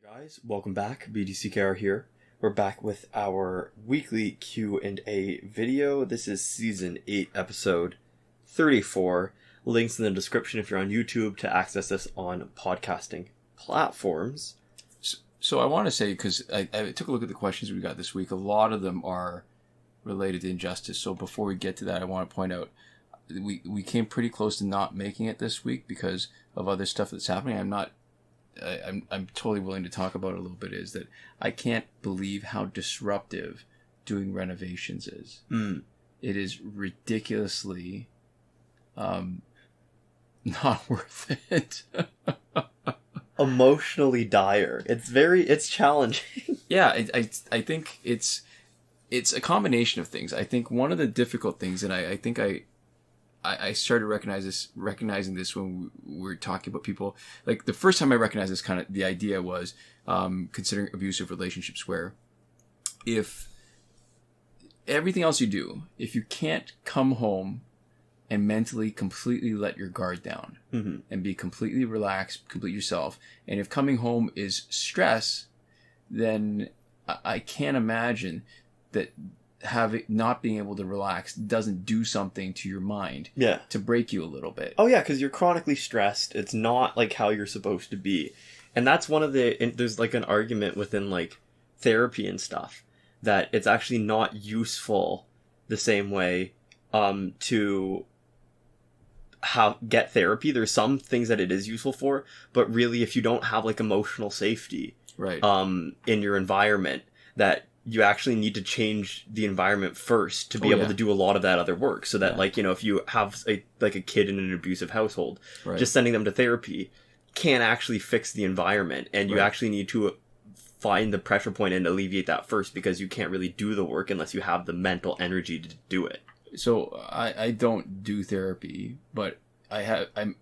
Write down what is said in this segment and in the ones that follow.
Guys, welcome back. BDCKR here. We're back with our weekly Q&A video. This is season 8, episode 34. Links in the description if you're on YouTube to access this on podcasting platforms. So I want to say, because I took a look at the questions we got this week, a lot of them are related to injustice. So before we get to that, I want to point out we came pretty close to not making it this week because of other stuff that's happening. I'm totally willing to talk about it a little bit, is that I can't believe how disruptive doing renovations is. It is ridiculously not worth it. Emotionally dire. It's challenging. Yeah, I think it's a combination of things. I think one of the difficult things, and I think I started recognizing this when we were talking about people. Like, the first time I recognized this, kind of the idea was considering abusive relationships, where if everything else you do, if you can't come home and mentally completely let your guard down and be completely relaxed, complete yourself, and if coming home is stress, then I can't imagine that not being able to relax doesn't do something to your mind to break you a little bit. Oh yeah, because you're chronically stressed. It's not like how you're supposed to be. And that's one of there's like an argument within like therapy and stuff that it's actually not useful the same way to get therapy. There's some things that it is useful for, but really if you don't have like emotional safety in your environment, that you actually need to change the environment first to be able to do a lot of that other work. So that like, you know, if you have a kid in an abusive household, just sending them to therapy can't actually fix the environment. And you actually need to find the pressure point and alleviate that first, because you can't really do the work unless you have the mental energy to do it. So I don't do therapy, but I'm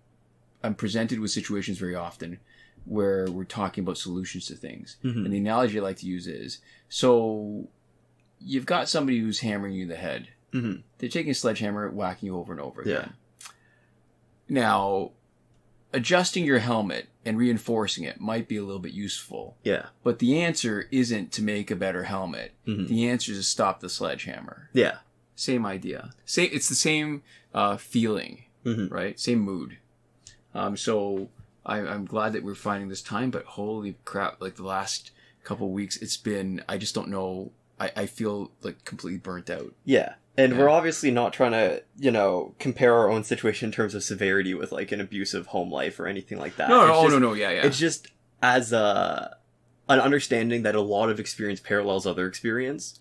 presented with situations very often where we're talking about solutions to things. And the analogy I like to use is, so you've got somebody who's hammering you in the head. They're taking a sledgehammer, whacking you over and over again. Now, adjusting your helmet and reinforcing it might be a little bit useful. But the answer isn't to make a better helmet. The answer is to stop the sledgehammer. Same idea. It's the same feeling, right? Same mood. So I'm glad that we're finding this time, but holy crap, like the last couple of weeks, it's been, I just don't know, I feel like completely burnt out. And we're obviously not trying to, you know, compare our own situation in terms of severity with like an abusive home life or anything like that. No, yeah. It's just as an understanding that a lot of experience parallels other experience.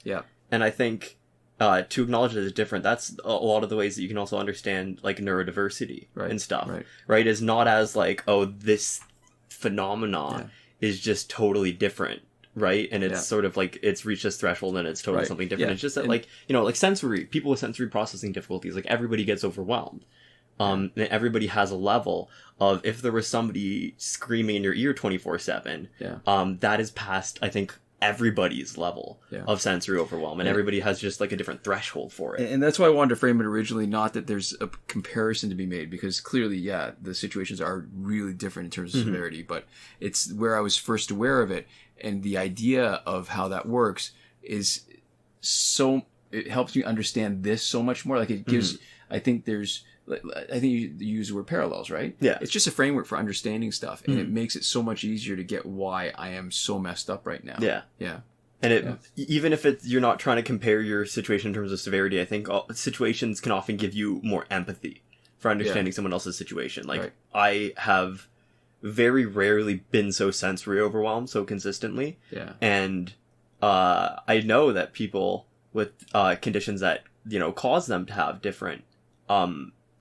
And I think to acknowledge that it's different, that's a lot of the ways that you can also understand like neurodiversity and stuff, right? Is not as like, oh, this phenomenon is just totally different, right? And it's sort of like it's reached this threshold and it's totally something different. It's just that, like, you know, like people with sensory processing difficulties, like everybody gets overwhelmed. And everybody has a level of, if there was somebody screaming in your ear 24/7, that is past, I think, everybody's level of sensory overwhelm, and everybody has just like a different threshold for it. And that's why I wanted to frame it originally, not that there's a comparison to be made, because clearly, the situations are really different in terms of severity, but it's where I was first aware of it, and the idea of how that works is so, it helps me understand this so much more. Like, it gives, I think you use the word parallels, right? It's just a framework for understanding stuff, and it makes it so much easier to get why I am so messed up right now. And even if you're not trying to compare your situation in terms of severity, I think situations can often give you more empathy for understanding someone else's situation. Like, I have very rarely been so sensory overwhelmed so consistently. And I know that people with conditions that, you know, cause them to have different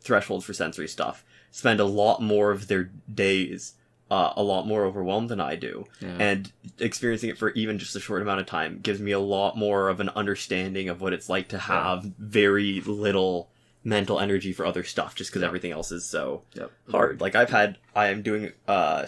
thresholds for sensory stuff spend a lot more of their days a lot more overwhelmed than I do. And experiencing it for even just a short amount of time gives me a lot more of an understanding of what it's like to have very little mental energy for other stuff, just because everything else is so hard. Like, I am doing a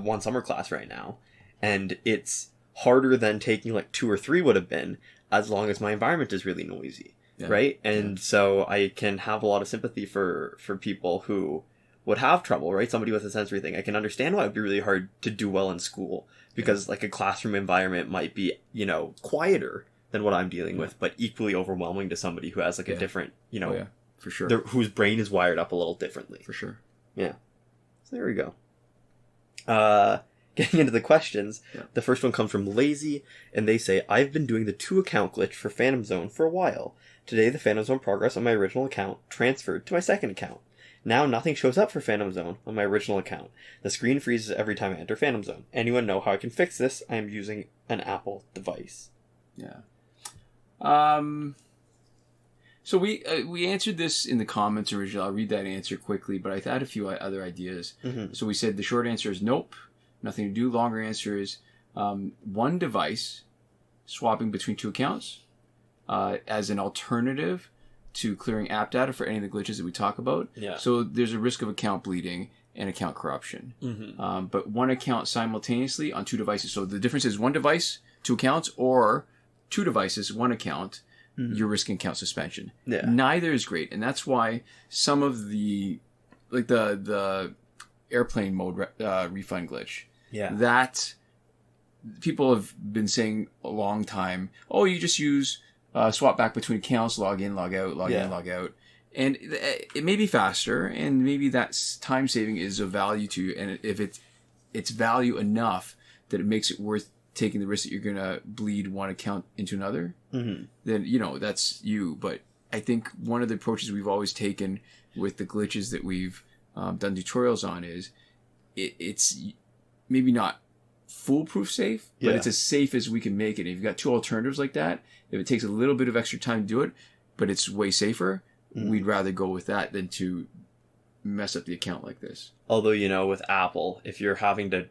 one summer class right now, and it's harder than taking like 2 or 3 would have been, as long as my environment is really noisy. Right? And so I can have a lot of sympathy for people who would have trouble, right? Somebody with a sensory thing. I can understand why it would be really hard to do well in school because like a classroom environment might be, you know, quieter than what I'm dealing with, but equally overwhelming to somebody who has like a different, you know, for sure, whose brain is wired up a little differently. For sure. Yeah. So there we go. Getting into the questions, the first one comes from Lazy, and they say, I've been doing the 2-account glitch for Phantom Zone for a while. Today, the Phantom Zone progress on my original account transferred to my second account. Now, nothing shows up for Phantom Zone on my original account. The screen freezes every time I enter Phantom Zone. Anyone know how I can fix this? I am using an Apple device. Yeah. So we answered this in the comments originally. I'll read that answer quickly, but I had a few other ideas. Mm-hmm. So we said the short answer is nope. Nothing to do. Longer answer is one device swapping between 2 accounts as an alternative to clearing app data for any of the glitches that we talk about. Yeah. So there's a risk of account bleeding and account corruption. Mm-hmm. But one account simultaneously on 2 devices. So the difference is 1 device, 2 accounts, or 2 devices, 1 account. Mm-hmm. You're risking account suspension. Yeah. Neither is great, and that's why some of the like the airplane mode refund glitch. Yeah. That people have been saying a long time, oh, you just use swap back between accounts, log in, log out, log in, log out. And it may be faster, and maybe that time saving is of value to you. And if it's value enough that it makes it worth taking the risk that you're going to bleed one account into another, mm-hmm. then, you know, that's you. But I think one of the approaches we've always taken with the glitches that we've done tutorials on is it's maybe not foolproof safe, but it's as safe as we can make it. If you've got 2 alternatives like that, if it takes a little bit of extra time to do it, but it's way safer, we'd rather go with that than to mess up the account like this. Although, you know, with Apple, if you're having to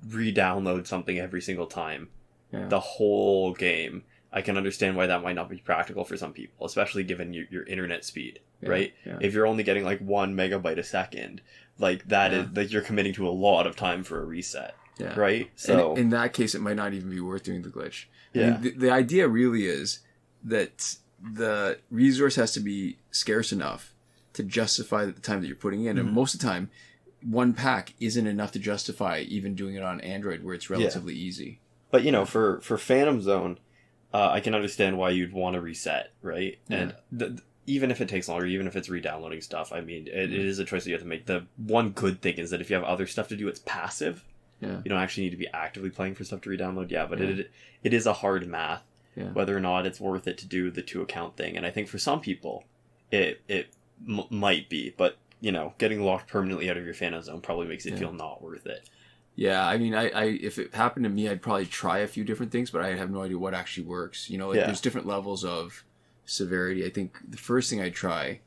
re-download something every single time, the whole game, I can understand why that might not be practical for some people, especially given your internet speed, right? Yeah. If you're only getting like 1 megabyte a second, like that is like you're committing to a lot of time for a reset, right? So in that case, it might not even be worth doing the glitch. Yeah. I mean, the idea really is that the resource has to be scarce enough to justify the time that you're putting in, and most of the time, 1 pack isn't enough to justify even doing it on Android where it's relatively easy. But, you know, for Phantom Zone, I can understand why you'd want to reset, right? Yeah. And even if it takes longer, even if it's re-downloading stuff, I mean, it is a choice that you have to make. The one good thing is that if you have other stuff to do, it's passive. Yeah. You don't actually need to be actively playing for stuff to re-download. Yeah, but it is a hard math, whether or not it's worth it to do the 2-account thing. And I think for some people, it might be, but you know, getting locked permanently out of your Phantom Zone probably makes it feel not worth it. Yeah, I mean, I if it happened to me, I'd probably try a few different things, but I have no idea what actually works. You know, like there's different levels of severity. I think the first thing I'd try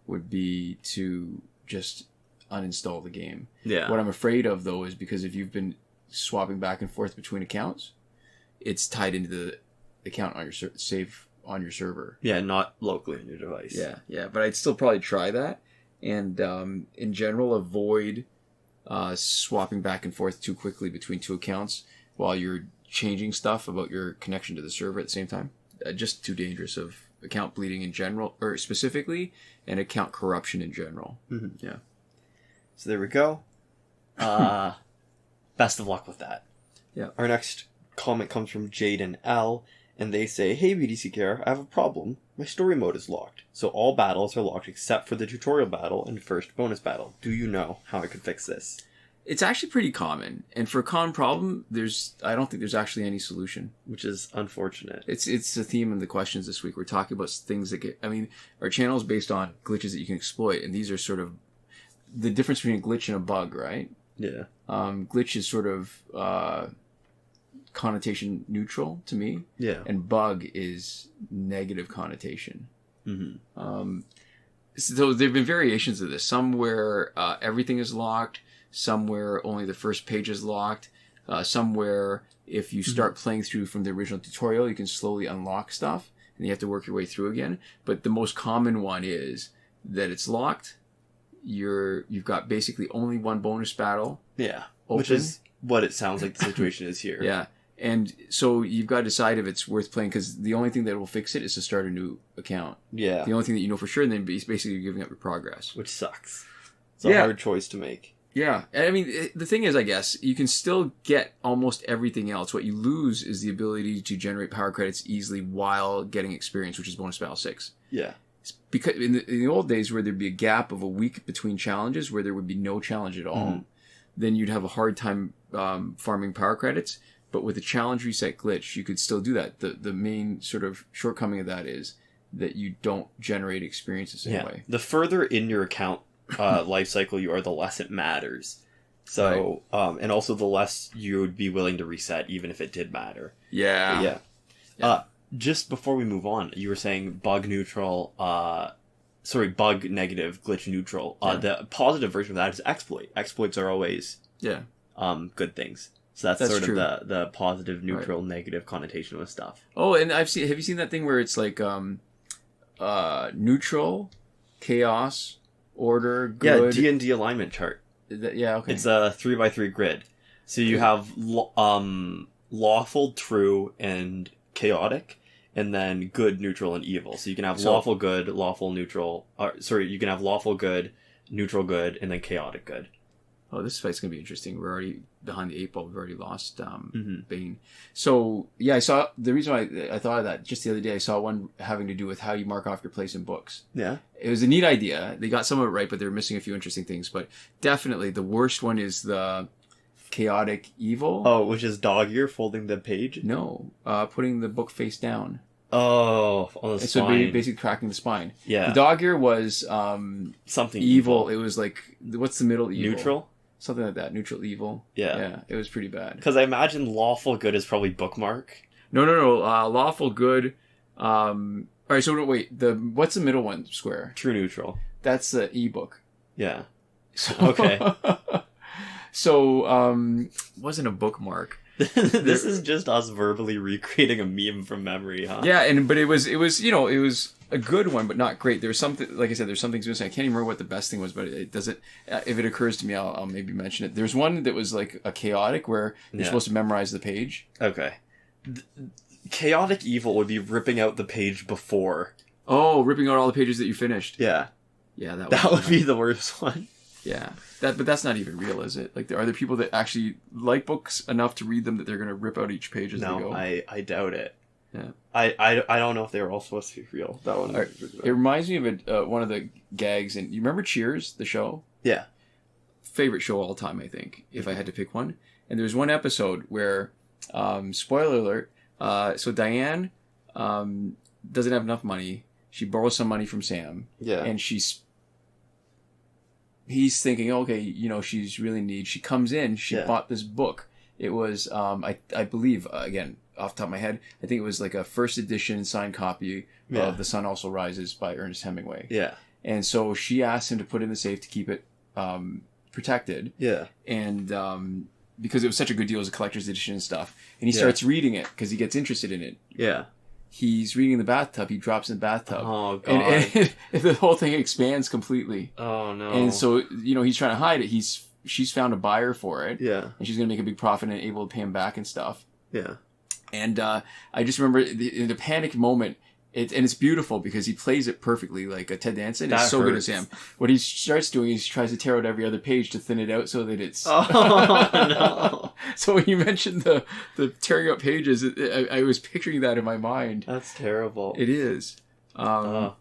would be to just uninstall the game. Yeah. What I'm afraid of, though, is because if you've been swapping back and forth between accounts, it's tied into the account on your save on your server. Yeah, not locally on your device. Yeah, but I'd still probably try that. And in general, avoid swapping back and forth too quickly between 2 accounts while you're changing stuff about your connection to the server at the same time. Just too dangerous of account bleeding in general, or specifically, and account corruption in general. Mm-hmm. Yeah. So there we go. Best of luck with that. Yeah. Our next comment comes from Jaden L. And they say, hey BDCKR, I have a problem. My story mode is locked. So all battles are locked except for the tutorial battle and first bonus battle. Do you know how I could fix this? It's actually pretty common. And for a common problem, I don't think there's actually any solution. Which is unfortunate. It's the theme of the questions this week. We're talking about things that our channel is based on glitches that you can exploit. And these are sort of the difference between a glitch and a bug, right? Yeah. Glitch is sort of connotation neutral to me, and bug is negative connotation. Mm-hmm. So there have been variations of this. Some where everything is locked, some where only the first page is locked, some where if you start playing through from the original tutorial, you can slowly unlock stuff and you have to work your way through again. But the most common one is that it's locked. You've got basically only 1 bonus battle. Yeah, open. Which is what it sounds like the situation is here. Yeah. And so you've got to decide if it's worth playing, because the only thing that will fix it is to start a new account. Yeah. The only thing that you know for sure, and then basically you're giving up your progress. Which sucks. It's a hard choice to make. Yeah. And I mean, the thing is, I guess, you can still get almost everything else. What you lose is the ability to generate power credits easily while getting experience, which is bonus battle 6. Yeah. Because in the old days where there'd be a gap of a week between challenges where there would be no challenge at all, then you'd have a hard time farming power credits. But with the challenge reset glitch, you could still do that. The main sort of shortcoming of that is that you don't generate experience the same way. The further in your account life cycle you are, the less it matters. So, and also the less you would be willing to reset, even if it did matter. Yeah. Just before we move on, you were saying bug neutral, bug negative, glitch neutral. The positive version of that is exploit. Exploits are always good things. So that's sort true. of the positive, neutral, negative connotation with stuff. Oh, and have you seen that thing where it's like neutral, chaos, order, good? Yeah, D&D alignment chart. Okay. It's a 3x3 grid. So you have lawful, true, and chaotic, and then good, neutral, and evil. So you can have lawful good, lawful neutral. You can have lawful good, neutral good, and then chaotic good. Oh, this fight's gonna be interesting. We're already behind the 8 ball. We've already lost Bane. So yeah, I saw the reason why I thought of that just the other day. I saw one having to do with how you mark off your place in books. Yeah, it was a neat idea. They got some of it right, but they're missing a few interesting things. But definitely the worst one is the chaotic evil. Oh, which is dog ear folding the page? No, putting the book face down. Oh, on the spine. So basically cracking the spine. Yeah. The dog ear was something evil. It was like, what's the middle evil? Neutral? Something like that. Neutral evil. Yeah. Yeah, it was pretty bad. Because I imagine lawful good is probably bookmark. No. Lawful good. All right, so wait. What's the middle one square? True neutral. That's the ebook. Yeah. So, okay. So, wasn't a bookmark. This is just us verbally recreating a meme from memory, huh? Yeah, but it was a good one, but not great. There's something, like I said, there's some things missing. I can't even remember what the best thing was, but it doesn't. If it occurs to me, I'll maybe mention it. There's one that was like a chaotic where you're supposed to memorize the page. Okay. Chaotic evil would be ripping out the page before. Oh, ripping out all the pages that you finished. Yeah. Yeah, that would be the worst one. Yeah, but that's not even real, is it? Like, are there people that actually like books enough to read them that they're going to rip out each page as they go? No, I doubt it. Yeah, I don't know if they were all supposed to be real. That one. Right. It reminds me of one of the gags, and you remember Cheers, the show? Yeah. Favorite show all time, I think, if I had to pick one. And there's one episode where, spoiler alert, so Diane doesn't have enough money. She borrows some money from Sam. Yeah. And he's thinking, okay, she's really in need. She comes in, she bought this book. It was, I believe, again, off the top of my head, I think it was like a first edition signed copy of The Sun Also Rises by Ernest Hemingway. Yeah. And so she asked him to put it in the safe to keep it protected. Yeah. And because it was such a good deal as a collector's edition and stuff. And he starts reading it because he gets interested in it. Yeah. He's reading in the bathtub. He drops in the bathtub. Oh, God. And the whole thing expands completely. Oh, no. And so, he's trying to hide it. She's found a buyer for it. Yeah. And she's going to make a big profit and able to pay him back and stuff. Yeah. And I just remember in the panic moment, and it's beautiful because he plays it perfectly. Like Ted Danson is so good as Sam. What he starts doing is he tries to tear out every other page to thin it out so that it's... Oh, no. So when you mentioned the tearing out pages, I was picturing that in my mind. That's terrible. It is. And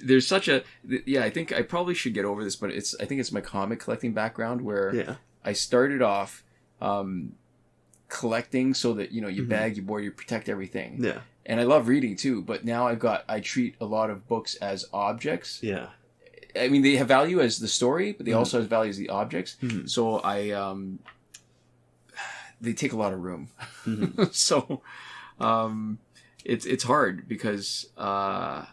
there's such a... Yeah, I think I probably should get over this, but I think it's my comic collecting background where I started off collecting so that, you bag, you board, you protect everything. Yeah. And I love reading too, but now I treat a lot of books as objects. Yeah. I mean, they have value as the story, but they also have value as the objects. Mm-hmm. So they take a lot of room. Mm-hmm. So, it's hard because, I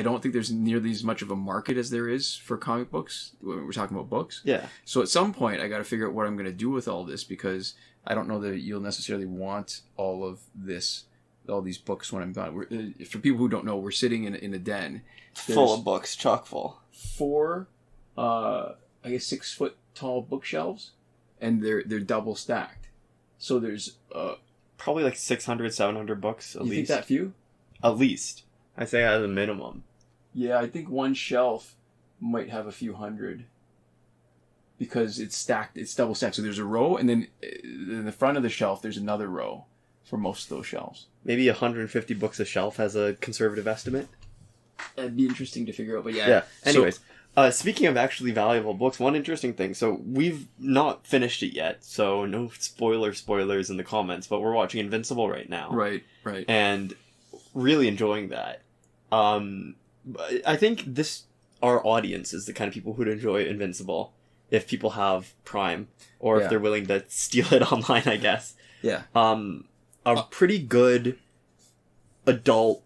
don't think there's nearly as much of a market as there is for comic books when we're talking about books. Yeah. So at some point, I got to figure out what I'm going to do with all this because I don't know that you'll necessarily want all these books when I'm gone. For people who don't know, we're sitting in a den. Full of books, chock full. 4, 6 foot tall bookshelves, and they're double stacked. So there's probably like 600, 700 books at least. You think that few? At least. I say as a minimum. Yeah, I think one shelf might have a few hundred. Because it's stacked, it's double stacked. So there's a row, and then in the front of the shelf, there's another row for most of those shelves. Maybe 150 books a shelf as a conservative estimate. That'd be interesting to figure out, but yeah. Yeah. Anyways, speaking of actually valuable books, one interesting thing. So we've not finished it yet, so no spoilers in the comments, but we're watching Invincible right now. Right. And really enjoying that. I think our audience is the kind of people who'd enjoy Invincible if people have Prime, or if they're willing to steal it online, I guess. Yeah. A pretty good adult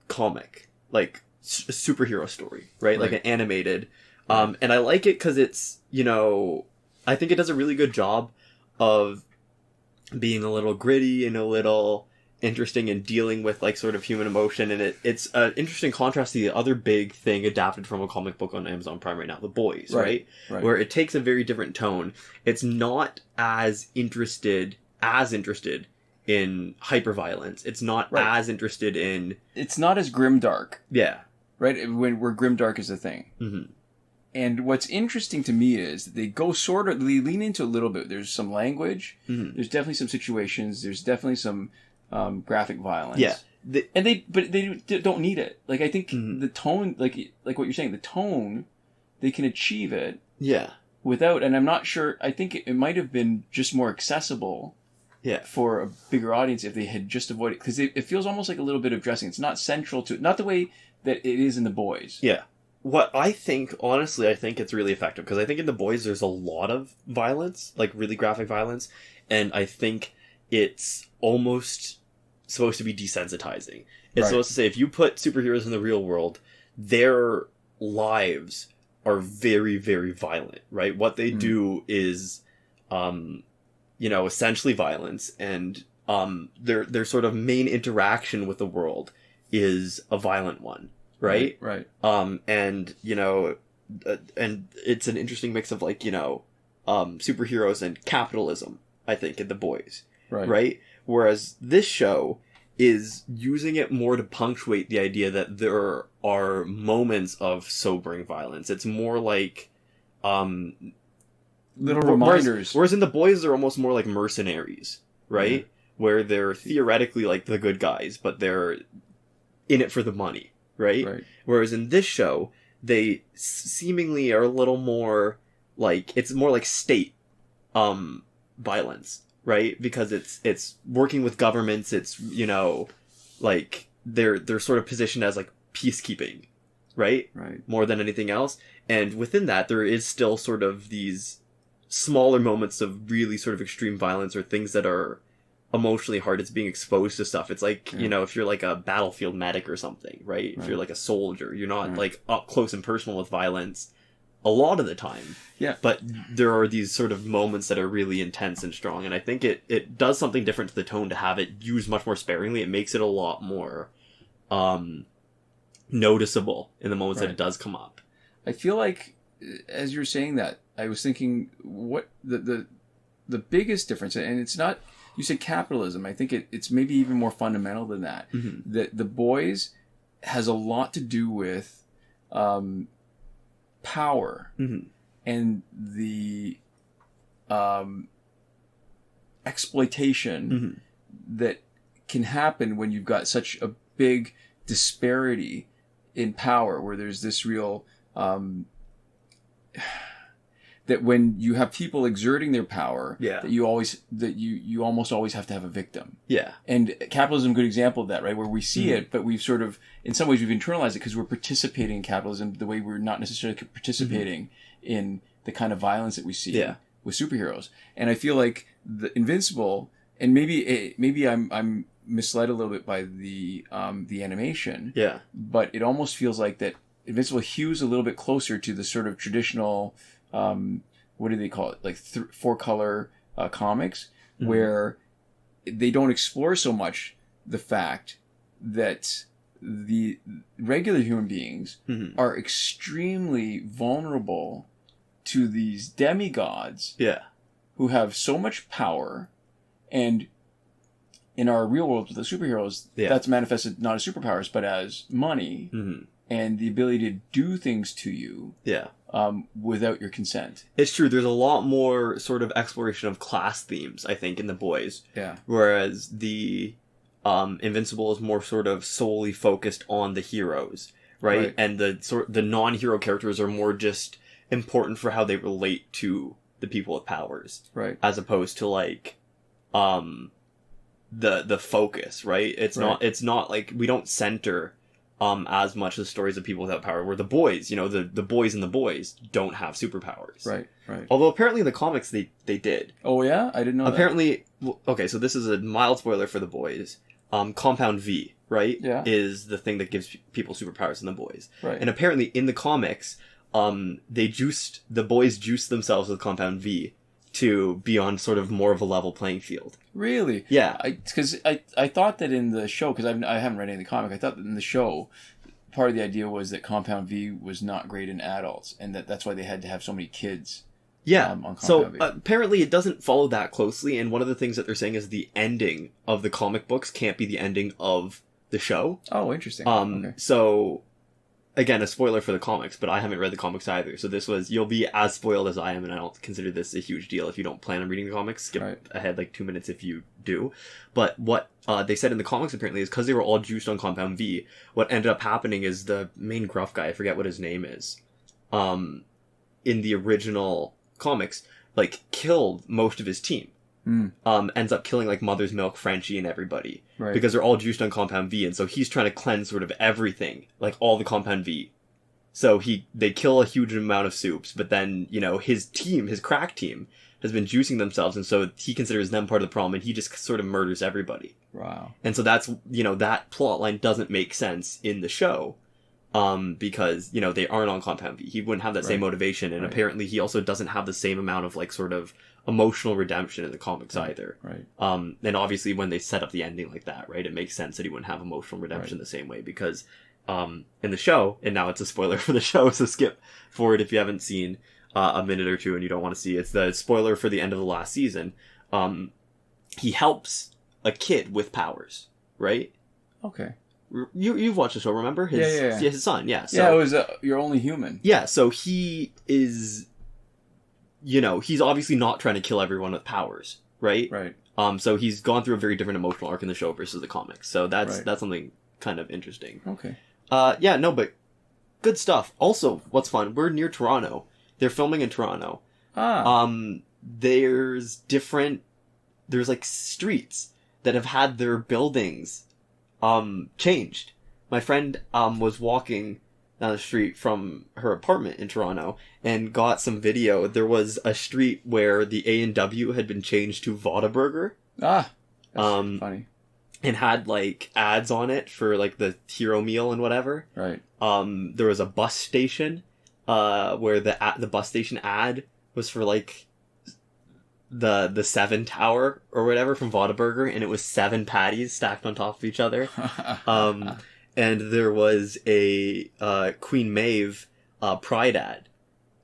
comic, like a superhero story, right? Like an animated. And I like it because it's, I think it does a really good job of being a little gritty and a little interesting and dealing with like sort of human emotion, and it's an interesting contrast to the other big thing adapted from a comic book on Amazon Prime right now, The Boys, right? Where it takes a very different tone. It's not as interested in hyperviolence. It's not as interested in... It's not as grimdark. Yeah. Right? Where grimdark is a thing. Mm-hmm. And what's interesting to me is they lean into a little bit. There's some language. Mm-hmm. There's definitely some situations. There's definitely some graphic violence. Yeah. But they don't need it. Like, I think the tone, like what you're saying, the tone, they can achieve it. Yeah. Without, and I'm not sure, I think it might have been just more accessible. Yeah. For a bigger audience if they had just avoided, because it feels almost like a little bit of dressing. It's not central to it. Not the way that it is in The Boys. Yeah. What I think, honestly, I think it's really effective, because I think in The Boys there's a lot of violence, like really graphic violence, and I think it's almost supposed to be desensitizing. It's supposed to say, if you put superheroes in the real world, their lives are very, very violent, right? What they do is, essentially violence, and their sort of main interaction with the world is a violent one, right? Right. And it's an interesting mix of superheroes and capitalism, I think, in The Boys. Right? Whereas this show is using it more to punctuate the idea that there are moments of sobering violence. It's more like little reminders. Whereas in The Boys, they're almost more like mercenaries, right? Where they're theoretically like the good guys, but they're in it for the money, right? Whereas in this show, they seemingly are a little more like, it's more like state violence, right? Because it's working with governments. It's, like they're sort of positioned as like peacekeeping, right? More than anything else. And within that, there is still sort of these smaller moments of really sort of extreme violence, or things that are emotionally hard. It's being exposed to stuff. It's like, if you're like a battlefield medic or something, right? If you're like a soldier, you're not like up close and personal with violence a lot of the time. Yeah. But there are these sort of moments that are really intense and strong. And I think it does something different to the tone to have it used much more sparingly. It makes it a lot more noticeable in the moments that it does come up. I feel like, as you're saying that, I was thinking what the biggest difference, and it's not, you said capitalism. I think it's maybe even more fundamental than that. Mm-hmm. That The Boys has a lot to do with power and the exploitation that can happen when you've got such a big disparity in power, where there's this real that when you have people exerting their power, that you almost always have to have a victim. Yeah. And capitalism is a good example of that, right? Where we see it, but we've sort of, in some ways, we've internalized it because we're participating in capitalism the way we're not necessarily participating in the kind of violence that we see with superheroes. And I feel like the Invincible, and maybe I'm misled a little bit by the animation. Yeah. But it almost feels like that Invincible hews a little bit closer to the sort of traditional, what do they call it? Like 4-color comics, where they don't explore so much the fact that the regular human beings are extremely vulnerable to these demigods who have so much power. And in our real world with the superheroes, that's manifested not as superpowers, but as money and the ability to do things to you. Yeah. Without your consent. It's true. There's a lot more sort of exploration of class themes, I think, in the boys. Yeah. Whereas the Invincible is more sort of solely focused on the heroes, right? And the non-hero characters are more just important for how they relate to the people with powers, right? As opposed to like the focus, right? It's not like we don't center as much the stories of people without power, where the boys, the boys and the boys don't have superpowers. Right. Although apparently in the comics they did. Oh yeah? I didn't know apparently, that. Okay, so this is a mild spoiler for the boys. Compound V, right? Yeah. Is the thing that gives people superpowers in the boys. Right. And apparently in the comics, the boys juiced themselves with Compound V to be on sort of more of a level playing field. Really? Yeah. Because I thought that in the show, because I haven't read any of the comic, I thought that in the show, part of the idea was that Compound V was not great in adults, and that's why they had to have so many kids. Yeah. On so apparently it doesn't follow that closely, and one of the things that they're saying is the ending of the comic books can't be the ending of the show. Oh, interesting. Okay. So, again, a spoiler for the comics, but I haven't read the comics either. So you'll be as spoiled as I am, and I don't consider this a huge deal if you don't plan on reading the comics. Skip ahead like 2 minutes if you do. But what they said in the comics apparently is because they were all juiced on Compound V, what ended up happening is the main gruff guy, I forget what his name is, in the original comics, like, killed most of his team. Ends up killing like Mother's Milk, Frenchie, and everybody, because they're all juiced on Compound V, and so he's trying to cleanse sort of everything, like all the Compound V. So they kill a huge amount of soups, but then his crack team, has been juicing themselves, and so he considers them part of the problem, and he just sort of murders everybody. Wow. And so that's that plot line doesn't make sense in the show, because they aren't on Compound V. He wouldn't have that same motivation, and apparently he also doesn't have the same amount of like sort of emotional redemption in the comics either. Right. And obviously when they set up the ending like that, right, it makes sense that he wouldn't have emotional redemption the same way, because in the show, and now it's a spoiler for the show, so skip forward if you haven't seen a minute or two and you don't want to see it. It's the spoiler for the end of the last season. He helps a kid with powers, right? Okay. You've watched the show, remember? His son, yeah. So, it was You're Only Human. Yeah, so he is... he's obviously not trying to kill everyone with powers, right? Right. So he's gone through a very different emotional arc in the show versus the comics. So that's something kind of interesting. Okay. But good stuff. Also, what's fun, we're near Toronto. They're filming in Toronto. There's like streets that have had their buildings changed. My friend was walking down the street from her apartment in Toronto and got some video. There was a street where the A&W had been changed to Whataburger. That's funny. And had like ads on it for like the hero meal and whatever. Right. There was a bus station where the bus station ad was for like the 7 Tower or whatever from Whataburger, and it was 7 patties stacked on top of each other. And there was a Queen Maeve Pride ad,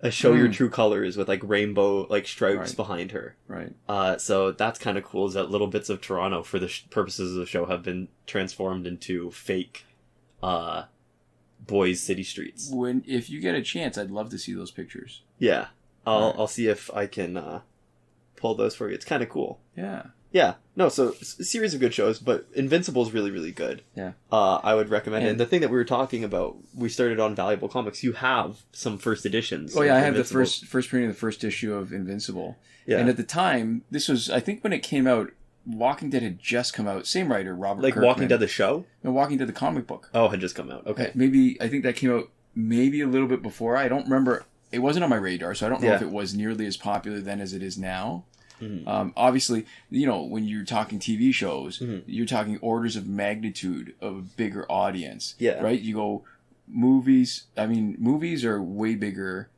a show your true colors with like rainbow like stripes behind her. Right. So that's kind of cool, is that little bits of Toronto for the purposes of the show have been transformed into fake boys city streets. If you get a chance, I'd love to see those pictures. Yeah. I'll see if I can pull those for you. It's kind of cool. Yeah. Yeah. No, so a series of good shows, but Invincible is really, really good. Yeah. I would recommend it. And the thing that we were talking about, we started on Valuable Comics. You have some first editions. Oh, yeah, I have the first printing of the first issue of Invincible. Yeah. And at the time, this was, I think when it came out, Walking Dead had just come out. Same writer, Robert Kirkman. Like Walking Dead the show? No, Walking Dead the comic book. Oh, had just come out. Okay. I think that came out maybe a little bit before. I don't remember. It wasn't on my radar, so I don't know if it was nearly as popular then as it is now. Mm-hmm. Obviously, when you're talking TV shows, you're talking orders of magnitude of a bigger audience. Yeah. Right? You go movies. I mean, movies are way bigger.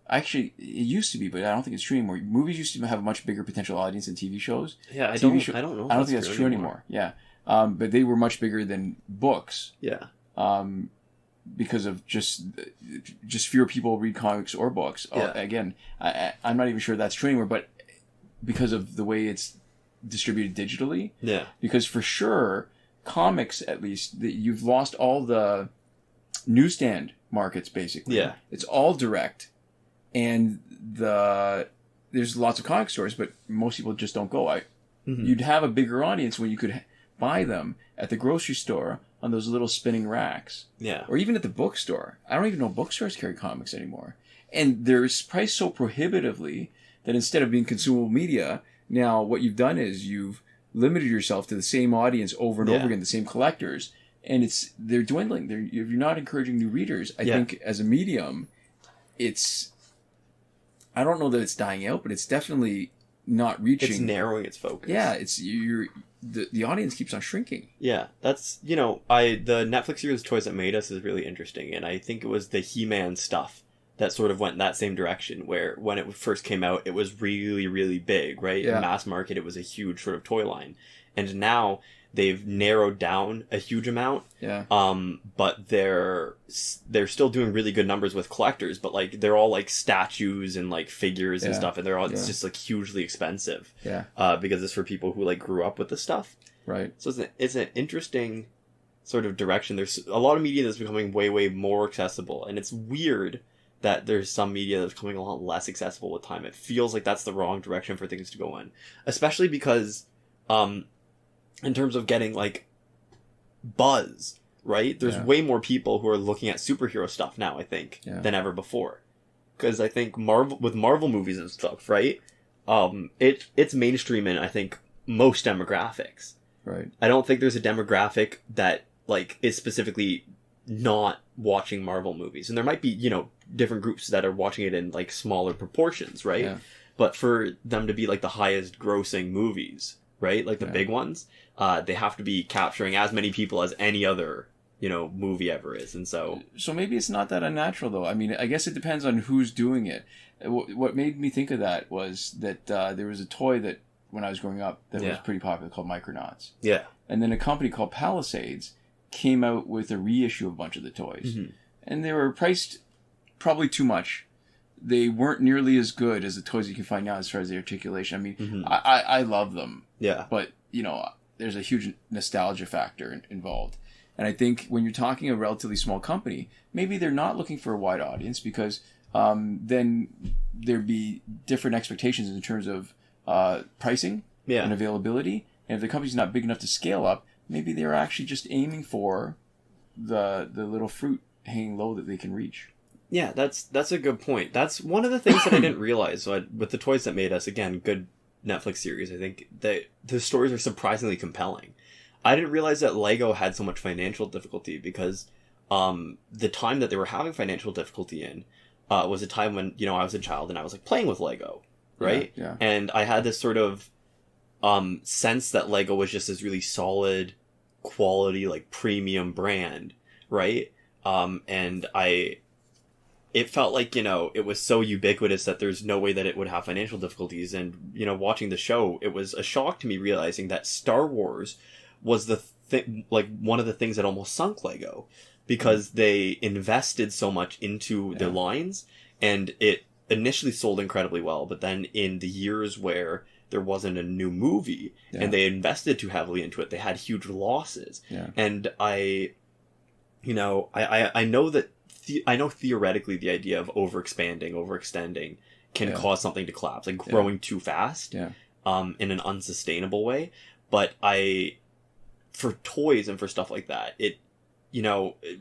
Actually, it used to be, but I don't think it's true anymore. Movies used to have a much bigger potential audience than TV shows. Yeah, I don't know. I don't think that's true anymore. Yeah. But they were much bigger than books. Yeah. Because of just fewer people read comics or books. Yeah. Again, I'm not even sure that's true anymore, but because of the way it's distributed digitally. Yeah. Because for sure, comics, at least, you've lost all the newsstand markets, basically. Yeah. It's all direct. And there's lots of comic stores, but most people just don't go. You'd have a bigger audience when you could buy them at the grocery store on those little spinning racks. Yeah. Or even at the bookstore. I don't even know bookstores carry comics anymore. And they're priced so prohibitively that instead of being consumable media, now what you've done is you've limited yourself to the same audience over and over again, the same collectors. And they're dwindling. You're not encouraging new readers. I think as a medium, I don't know that it's dying out, but it's definitely not reaching. It's narrowing its focus. Yeah, the audience keeps on shrinking. Yeah, that's, the Netflix series Toys That Made Us is really interesting, and I think it was the He-Man stuff that sort of went that same direction, where when it first came out, it was really, really big, right? Yeah. In mass market, it was a huge sort of toy line. And now they've narrowed down a huge amount. Yeah. But they're still doing really good numbers with collectors, but like they're all like statues and like figures and stuff, and it's just like hugely expensive. Yeah. Because it's for people who like grew up with the stuff. Right. So it's an interesting sort of direction. There's a lot of media that's becoming way, way more accessible, and it's weird that there's some media that's becoming a lot less accessible with time. It feels like that's the wrong direction for things to go in, especially because in terms of getting like buzz, right? There's way more people who are looking at superhero stuff now, I think, than ever before. Because I think Marvel movies and stuff, right? It's mainstream in, I think, most demographics. Right. I don't think there's a demographic that like is specifically not watching Marvel movies, and there might be different groups that are watching it in like smaller proportions, right? Yeah. But for them to be like the highest grossing movies, right? Like the big ones, they have to be capturing as many people as any other movie ever is, and so maybe it's not that unnatural though. I mean, I guess it depends on who's doing it. What made me think of that was that there was a toy that when I was growing up that was pretty popular called Micronauts. Yeah. And then a company called Palisades came out with a reissue of a bunch of the toys. Mm-hmm. And they were priced probably too much. They weren't nearly as good as the toys you can find now as far as the articulation. I mean, I love them. Yeah. But, there's a huge nostalgia factor involved. And I think when you're talking a relatively small company, maybe they're not looking for a wide audience because then there'd be different expectations in terms of pricing and availability. And if the company's not big enough to scale up, maybe they're actually just aiming for the little fruit hanging low that they can reach. Yeah, that's a good point. That's one of the things that I didn't realize. So with the Toys That Made Us, again, good Netflix series, I think that the stories are surprisingly compelling. I didn't realize that Lego had so much financial difficulty because the time that they were having financial difficulty in was a time when, I was a child and I was like playing with Lego, right? Yeah. And I had this sort of sense that Lego was just this really solid quality, like premium brand, right? And it felt like, it was so ubiquitous that there's no way that it would have financial difficulties. And, watching the show, it was a shock to me realizing that Star Wars was one of the things that almost sunk Lego because they invested so much into their lines, and it initially sold incredibly well. But then in the years where there wasn't a new movie and they invested too heavily into it, they had huge losses. Yeah. And I know that I know theoretically the idea of overextending can cause something to collapse, like growing too fast in an unsustainable way. But for toys and for stuff like that, it,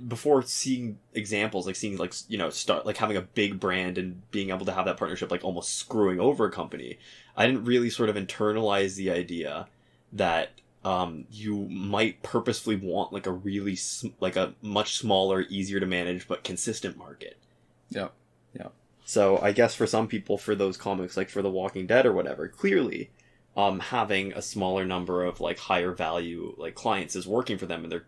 before seeing examples, like seeing start like having a big brand and being able to have that partnership, like almost screwing over a company, I didn't really sort of internalize the idea that you might purposefully want like a really like a much smaller, easier to manage but consistent market. Yeah. So I guess for some people, for those comics, like for The Walking Dead or whatever, clearly having a smaller number of like higher value like clients is working for them, and they're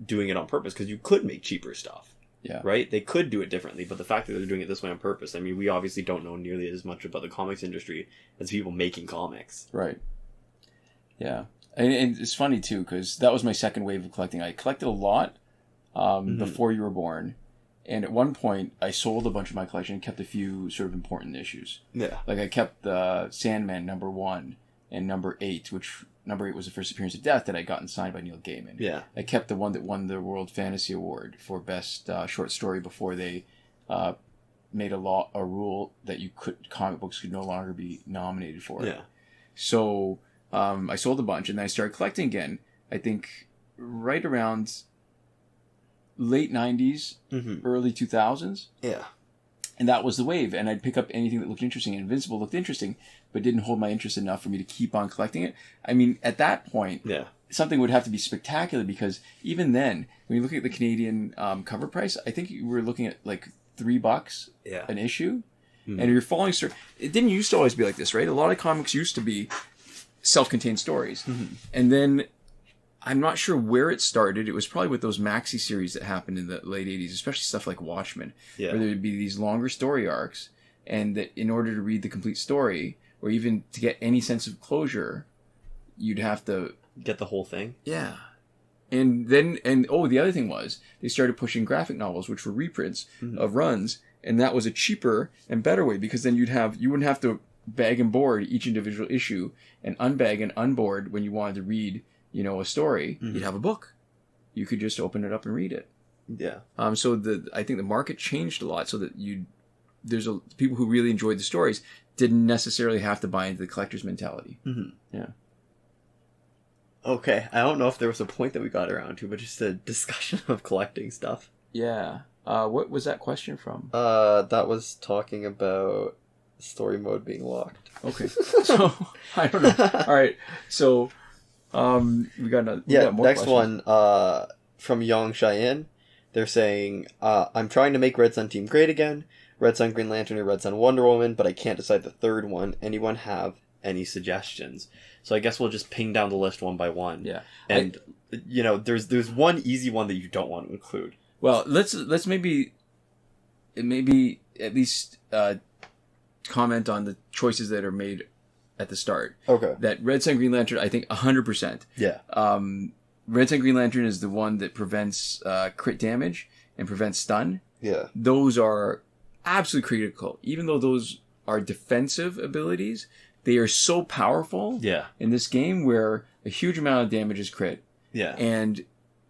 doing it on purpose because you could make cheaper stuff. Yeah. Right? They could do it differently, but the fact that they're doing it this way on purpose, I mean, we obviously don't know nearly as much about the comics industry as people making comics. Right. Yeah. And it's funny, too, because that was my second wave of collecting. I collected a lot before you were born. And at one point, I sold a bunch of my collection and kept a few sort of important issues. Yeah. Like I kept the Sandman #1 and #8, which number 8 was the first appearance of Death that I'd gotten signed by Neil Gaiman. Yeah. I kept the one that won the World Fantasy Award for best short story before they made a rule that comic books could no longer be nominated for it. Yeah. So I sold a bunch, and then I started collecting again. I think right around late 90s, early 2000s. Yeah. And that was the wave. And I'd pick up anything that looked interesting. Invincible looked interesting, but didn't hold my interest enough for me to keep on collecting it. I mean, at that point, something would have to be spectacular, because even then, when you look at the Canadian cover price, I think you were looking at like $3 an issue. And if you're following story, it didn't used to always be like this, right? A lot of comics used to be self-contained stories. And then I'm not sure where it started. It was probably with those maxi series that happened in the late 80s, especially stuff like Watchmen, where there would be these longer story arcs, and that in order to read the complete story, or even to get any sense of closure, you'd have to get the whole thing. Yeah. And then, the other thing was, they started pushing graphic novels, which were reprints of runs, and that was a cheaper and better way, because then you wouldn't have to bag and board each individual issue and unbag and unboard when you wanted to read, a story. You'd have a book. You could just open it up and read it. Yeah. So I think the market changed a lot, so that people who really enjoyed the stories didn't necessarily have to buy into the collector's mentality. Yeah. Okay, I don't know if there was a point that we got around to, but just a discussion of collecting stuff. Yeah. What was that question from? That was talking about story mode being locked. Okay. So, I don't know. All right. So, we got more next questions. one, from Young Chiayin. They're saying, I'm trying to make Red Sun Team great again. Red Sun Green Lantern or Red Sun Wonder Woman, but I can't decide the third one. Anyone have any suggestions? So I guess we'll just ping down the list one by one. Yeah. And, there's one easy one that you don't want to include. Well, let's maybe at least comment on the choices that are made at the start. Okay. That Red Sun Green Lantern, I think 100%. Yeah. Red Sun Green Lantern is the one that prevents crit damage and prevents stun. Yeah. Those are absolutely critical. Even though those are defensive abilities, they are so powerful in this game, where a huge amount of damage is crit. Yeah. And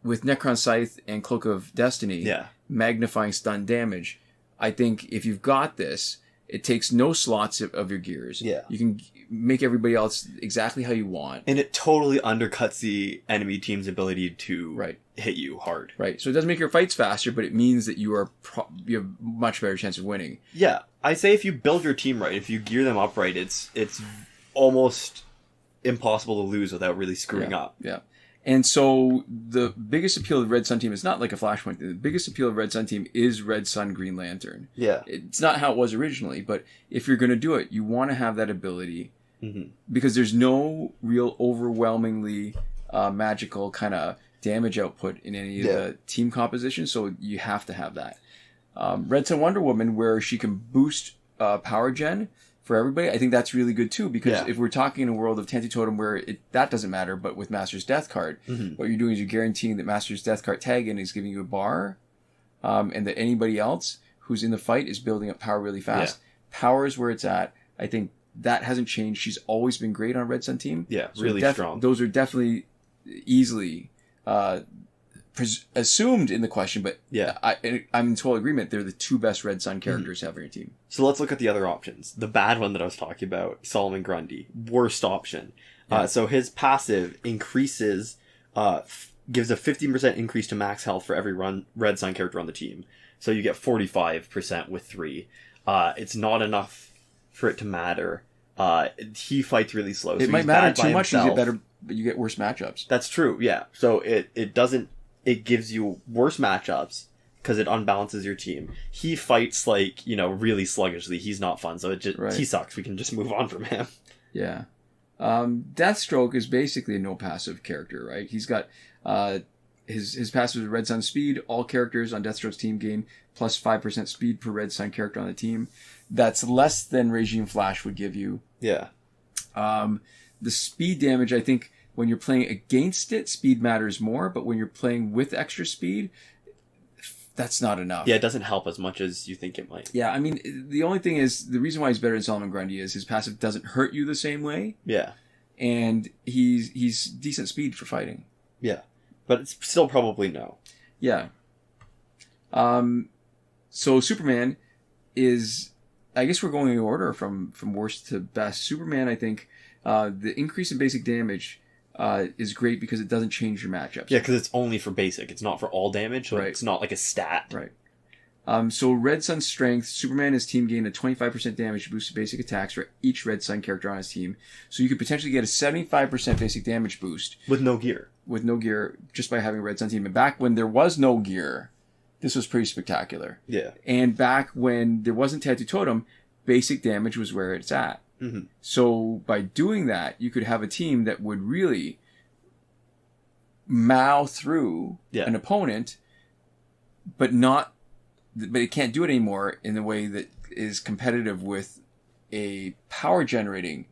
with Necron Scythe and Cloak of Destiny, magnifying stun damage, I think if you've got this, it takes no slots of your gears. Yeah. You can make everybody else exactly how you want. And it totally undercuts the enemy team's ability to hit you hard. Right. So it doesn't make your fights faster, but it means that you have a much better chance of winning. Yeah. I say if you build your team right, if you gear them up right, it's almost impossible to lose without really screwing up. Yeah. And so the biggest appeal of Red Sun Team is not like a Flashpoint. The biggest appeal of Red Sun Team is Red Sun Green Lantern. Yeah. It's not how it was originally, but if you're going to do it, you want to have that ability, because there's no real overwhelmingly magical kind of damage output in any of the team composition, so you have to have that. Red Sun Wonder Woman, where she can boost power gen for everybody, I think that's really good too, because if we're talking in a world of Tanty Totem where that doesn't matter, but with Master's Death card, what you're doing is you're guaranteeing that Master's Death card tag-in is giving you a bar, and that anybody else who's in the fight is building up power really fast. Power is where it's at. I think that hasn't changed. She's always been great on Red Sun Team. Yeah, so really strong. Those are definitely easily assumed in the question, but I'm in total agreement. They're the two best Red Sun characters to have on your team. So let's look at the other options. The bad one that I was talking about, Solomon Grundy, worst option. So his passive increases, gives a 15% increase to max health for every Red Sun character on the team. So you get 45% with 3. It's not enough for it to matter. He fights really slow. It might matter too much. You get better, but you get worse matchups. That's true. Yeah. So it doesn't. It gives you worse matchups because it unbalances your team. He fights really sluggishly. He's not fun. So he sucks. We can just move on from him. Yeah. Deathstroke is basically a no passive character, right? He's got his passive is Red Sun Speed. All characters on Deathstroke's team gain plus 5% speed per Red Sun character on the team. That's less than Regime Flash would give you. Yeah. The speed damage, I think, when you're playing against it, speed matters more, but when you're playing with extra speed, that's not enough. Yeah, it doesn't help as much as you think it might. Yeah, I mean, the only thing is, the reason why he's better than Solomon Grundy is his passive doesn't hurt you the same way. Yeah. and he's decent speed for fighting. Yeah, but it's still probably no. Yeah. So Superman is, I guess we're going in order from worst to best. Superman, I think, the increase in basic damage is great because it doesn't change your matchups. Yeah, because it's only for basic. It's not for all damage, so it's not like a stat. Right. So Red Sun's strength, Superman and his team gain a 25% damage boost to basic attacks for each Red Sun character on his team. So you could potentially get a 75% basic damage boost. With no gear. With no gear, just by having a Red Sun team. And back when there was no gear, this was pretty spectacular. Yeah. And back when there wasn't Tattoo Totem, basic damage was where it's at. Mm-hmm. So by doing that, you could have a team that would really mow through an opponent, but it can't do it anymore in the way that is competitive with a power generating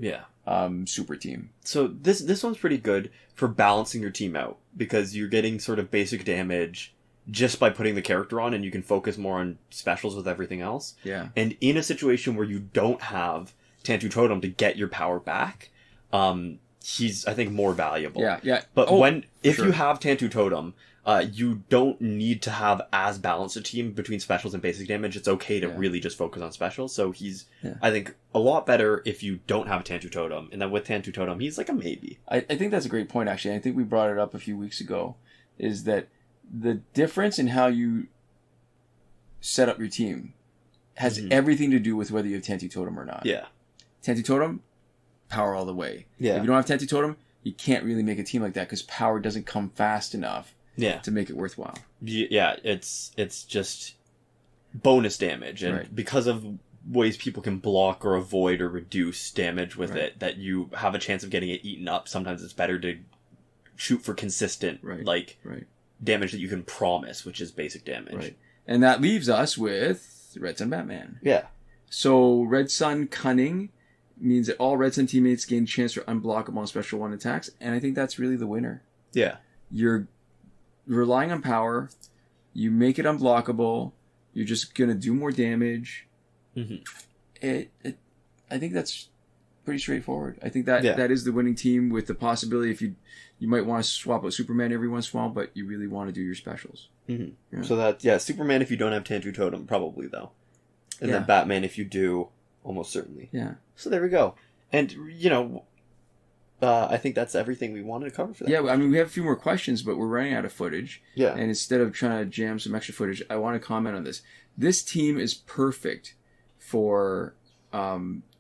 super team. So this one's pretty good for balancing your team out, because you're getting sort of basic damage just by putting the character on, and you can focus more on specials with everything else. Yeah. And in a situation where you don't have Tattoo Totem to get your power back, he's, I think, more valuable. Yeah. But if you have Tattoo Totem, you don't need to have as balanced a team between specials and basic damage. It's okay to really just focus on specials. So he's, I think, a lot better if you don't have a Tattoo Totem. And then with Tattoo Totem, he's like a maybe. I think that's a great point, actually. I think we brought it up a few weeks ago, is that the difference in how you set up your team has everything to do with whether you have Tattoo Totem or not. Yeah. Tattoo Totem, power all the way. Yeah. If you don't have Tattoo Totem, you can't really make a team like that because power doesn't come fast enough to make it worthwhile. Yeah, it's just bonus damage. And because of ways people can block or avoid or reduce damage with it, that you have a chance of getting it eaten up, sometimes it's better to shoot for consistent damage that you can promise, which is basic damage. Right. And that leaves us with Red Sun Batman. Yeah. So Red Sun Cunning means that all Red Sun teammates gain a chance for unblockable on Special 1 attacks, and I think that's really the winner. Yeah. You're relying on power, you make it unblockable, you're just going to do more damage. I think that's pretty straightforward. I think that that is the winning team, with the possibility if you might want to swap out Superman every once in a while, but you really want to do your specials. So that, Superman if you don't have Tattoo Totem, probably though. And then Batman if you do, almost certainly. Yeah. So there we go. And, I think that's everything we wanted to cover for that. Yeah, I mean, we have a few more questions, but we're running out of footage. Yeah. And instead of trying to jam some extra footage, I want to comment on this. This team is perfect for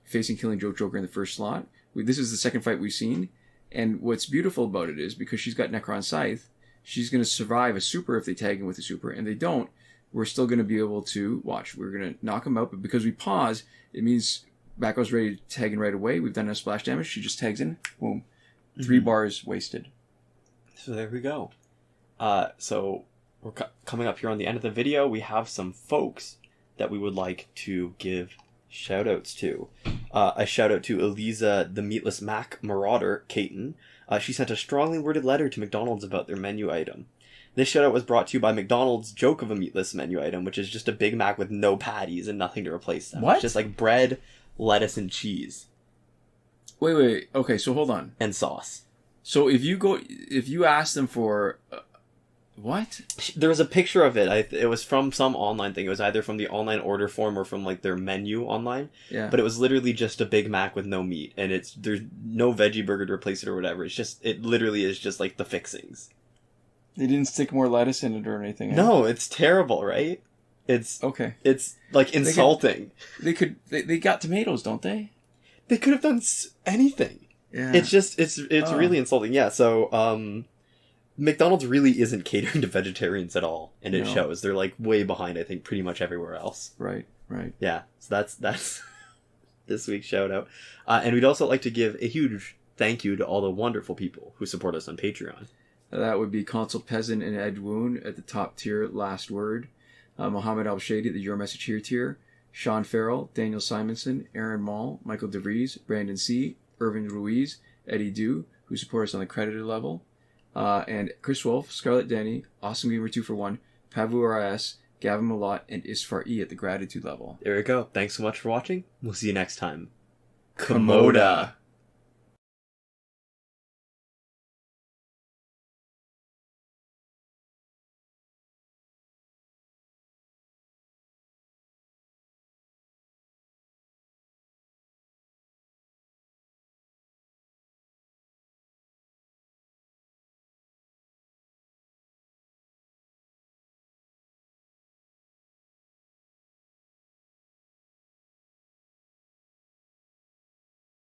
facing Killing Joker in the first slot. This is the second fight we've seen. And what's beautiful about it is, because she's got Necron Scythe, she's going to survive a super if they tag him with a super. And they don't, we're still going to be able to watch. We're going to knock him out, but because we pause, it means Batgirl's ready to tag in right away. We've done enough splash damage. She just tags in. Boom. 3 bars wasted. So there we go. So we're coming up here on the end of the video. We have some folks that we would like to give shout-outs to. A shout-out to Eliza the Meatless Mac Marauder Caton. She sent a strongly worded letter to McDonald's about their menu item. This shout-out was brought to you by McDonald's joke of a meatless menu item, which is just a Big Mac with no patties and nothing to replace them. What? It's just like bread, lettuce, and cheese. Wait. Okay, so hold on. And sauce. So if you ask them for... what? There was a picture of it. It was from some online thing. It was either from the online order form or from like their menu online. Yeah. But it was literally just a Big Mac with no meat, and there's no veggie burger to replace it or whatever. It literally is just like the fixings. They didn't stick more lettuce in it or anything. No, it's terrible, right? It's okay. It's like insulting. They got tomatoes, don't they? They could have done anything. Yeah. It's really insulting. Yeah. So McDonald's really isn't catering to vegetarians at all, and it shows. They're like way behind, I think, pretty much everywhere else. Right. Yeah. So that's this week's shout out. And we'd also like to give a huge thank you to all the wonderful people who support us on Patreon. That would be Consul Peasant and Edwoon at the top tier, last word. Mohammed Albshaiti at the Your Message Here tier. Shawn Farrell, Daniel Simonson, Aaron Maule, Michael DeVries, Brandon C., Irvin Ruiz, Eddydoo, who support us on the credited level. And Chris Wolf, Scarlett Denny, Awesome Gamer 2 for 1, Pavu RS, Gavin Malott, and Isfar E at the gratitude level. There we go. Thanks so much for watching. We'll see you next time. Komoda.